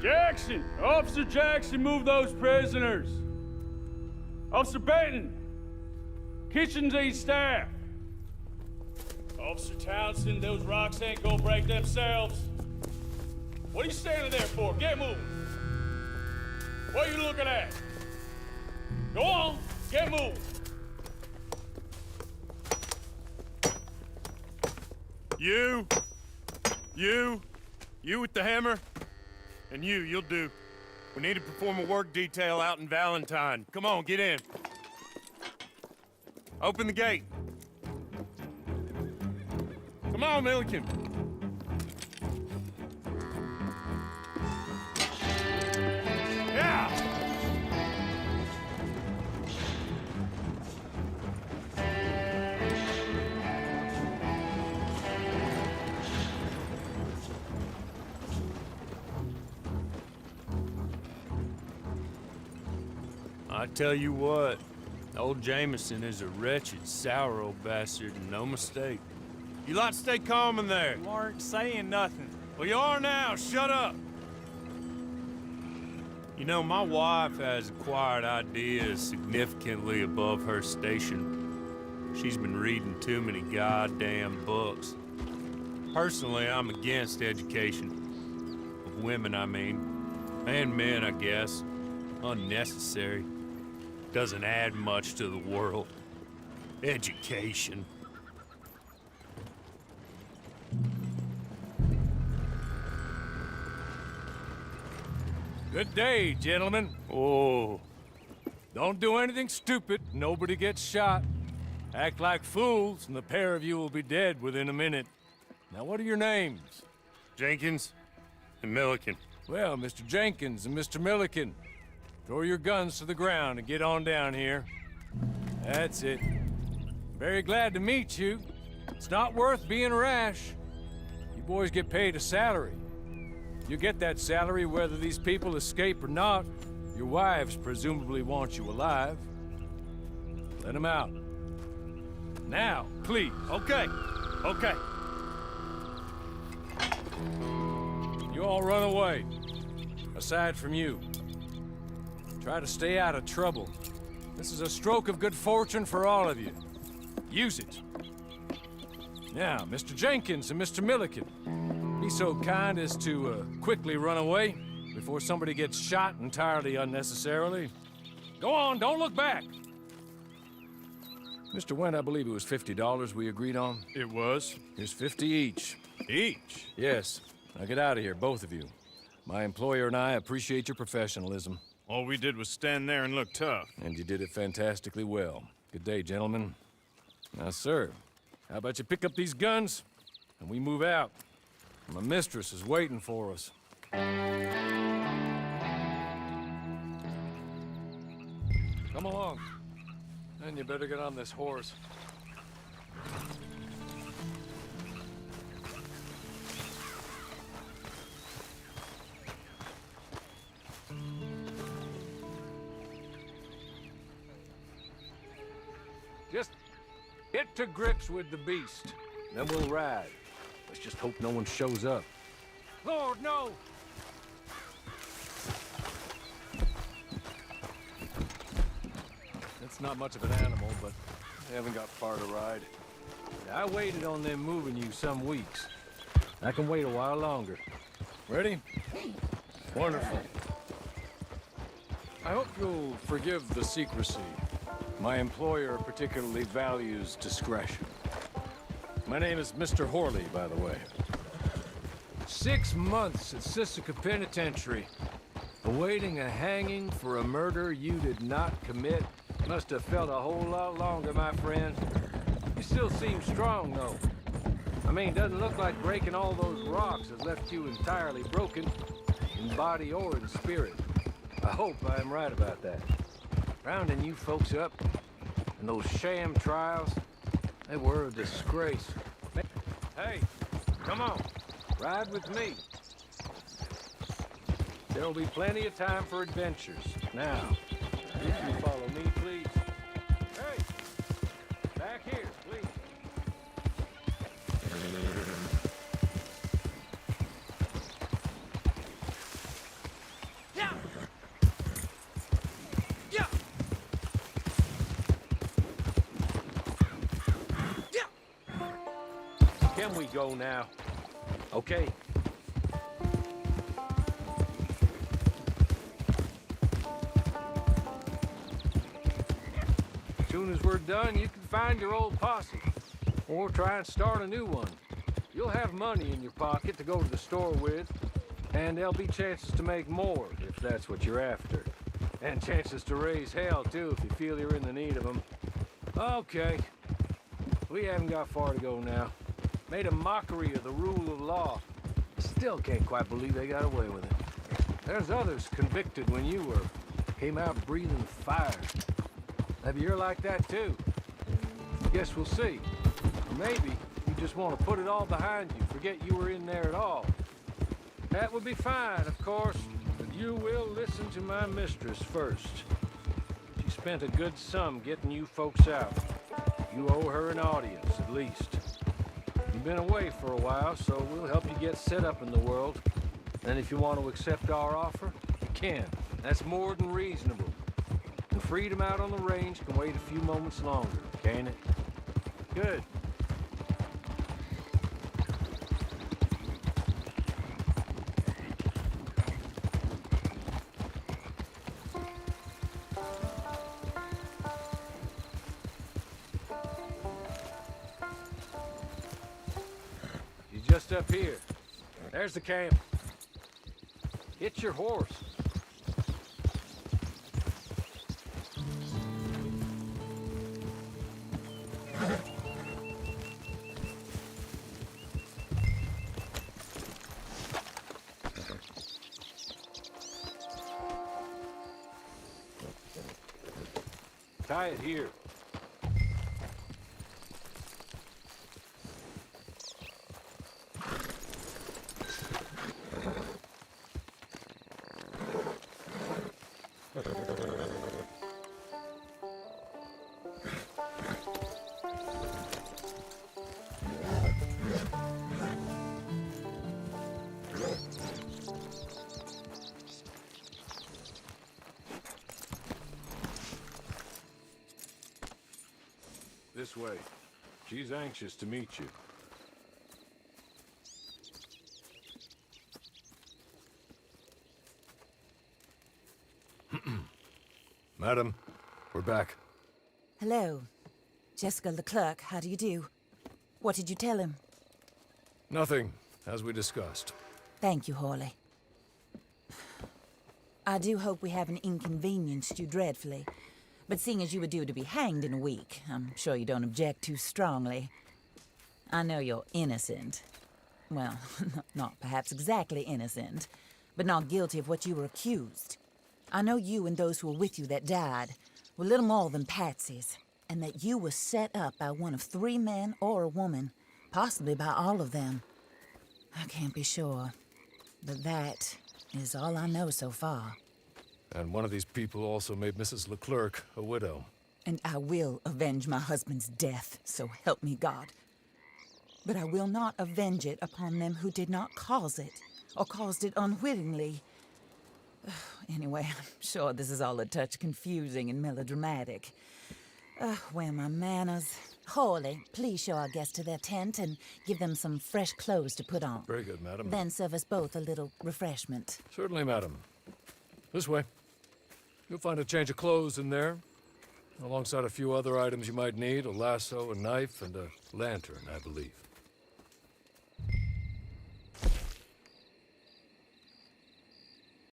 Jackson! Officer Jackson, move those prisoners! Officer Benton! Kitchens these staff! Officer Townsend, those rocks ain't gonna break themselves. What are you standing there for? Get moving! What are you looking at? Go on, get moving! You with the hammer? And you'll do. We need to perform a work detail out in Valentine. Come on, get in. Open the gate. Come on, Milliken. Yeah! I tell you what, old Jameson is a wretched, sour old bastard, and no mistake. You lot stay calm in there. You aren't saying nothing. Well, you are now. Shut up. You know, my wife has acquired ideas significantly above her station. She's been reading too many goddamn books. Personally, I'm against education. Of women, I mean. And men, I guess. Unnecessary. Doesn't add much to the world. Education. Good day, gentlemen. Oh. Don't do anything stupid. Nobody gets shot. Act like fools, and the pair of you will be dead within a minute. Now, what are your names? Jenkins and Milliken. Well, Mr. Jenkins and Mr. Milliken, throw your guns to the ground and get on down here. That's it. Very glad to meet you. It's not worth being rash. You boys get paid a salary. You get that salary whether these people escape or not. Your wives presumably want you alive. Let them out. Now, please. Okay. Okay. You all run away. Aside from you. Try to stay out of trouble. This is a stroke of good fortune for all of you. Use it. Now, Mr. Jenkins and Mr. Milliken, be so kind as to quickly run away before somebody gets shot entirely unnecessarily. Go on, don't look back. Mr. Wendt, I believe it was $50 we agreed on. It was. Here's 50 each. Each? Yes. Now get out of here, both of you. My employer and I appreciate your professionalism. All we did was stand there and look tough. And you did it fantastically well. Good day, gentlemen. Now, sir, how about you pick up these guns and we move out? My mistress is waiting for us. Come along. And you better get on this horse. Just get to grips with the beast, then we'll ride. Let's just hope no one shows up. Lord, no! It's not much of an animal, but they haven't got far to ride. I waited on them moving you some weeks. I can wait a while longer. Ready? Wonderful. I hope you'll forgive the secrecy. My employer particularly values discretion. My name is Mr. Horley, by the way. 6 months at Sisika Penitentiary, awaiting a hanging for a murder you did not commit. Must have felt a whole lot longer, my friend. You still seem strong, though. I mean, doesn't look like breaking all those rocks has left you entirely broken, in body or in spirit. I hope I am right about that. Rounding you folks up, and those sham trials, they were a disgrace. Hey, come on, ride with me. There'll be plenty of time for adventures. Now, if you follow me, please. Hey, back here, please. can we go now? Okay. As soon as we're done, you can find your old posse. Or try and start a new one. You'll have money in your pocket to go to the store with, and there'll be chances to make more, if that's what you're after. And chances to raise hell, too, if you feel you're in the need of them. Okay. We haven't got far to go now. Made a mockery of the rule of law. Still can't quite believe they got away with it. There's others convicted when you were. Came out breathing fire. Maybe you're like that, too. Guess we'll see. Or maybe you just want to put it all behind you, forget you were in there at all. That would be fine, of course, but you will listen to my mistress first. She spent a good sum getting you folks out. You owe her an audience, at least. You've been away for a while, so we'll help you get set up in the world. And if you want to accept our offer, you can. That's more than reasonable. And freedom out on the range can wait a few moments longer, can't it? Good. He's just up here. There's the camp. Hit your horse. Tie it here. This way. She's anxious to meet you. Madam, we're back. Hello. Jessica Leclerc, how do you do? What did you tell him? Nothing, as we discussed. Thank you, Hawley. I do hope we haven't inconvenienced you dreadfully. But seeing as you were due to be hanged in a week, I'm sure you don't object too strongly. I know you're innocent. Well, not perhaps exactly innocent, but not guilty of what you were accused. I know you and those who were with you that died were little more than patsies, and that you were set up by one of 3 men or a woman, possibly by all of them. I can't be sure, but that is all I know so far. And one of these people also made Mrs. Leclerc a widow. And I will avenge my husband's death, so help me God. But I will not avenge it upon them who did not cause it, or caused it unwittingly. Anyway, I'm sure this is all a touch confusing and melodramatic. Where are my manners? Hawley, please show our guests to their tent and give them some fresh clothes to put on. Very good, madam. Then serve us both a little refreshment. Certainly, madam. This way. You'll find a change of clothes in there, alongside a few other items you might need, a lasso, a knife, and a lantern, I believe.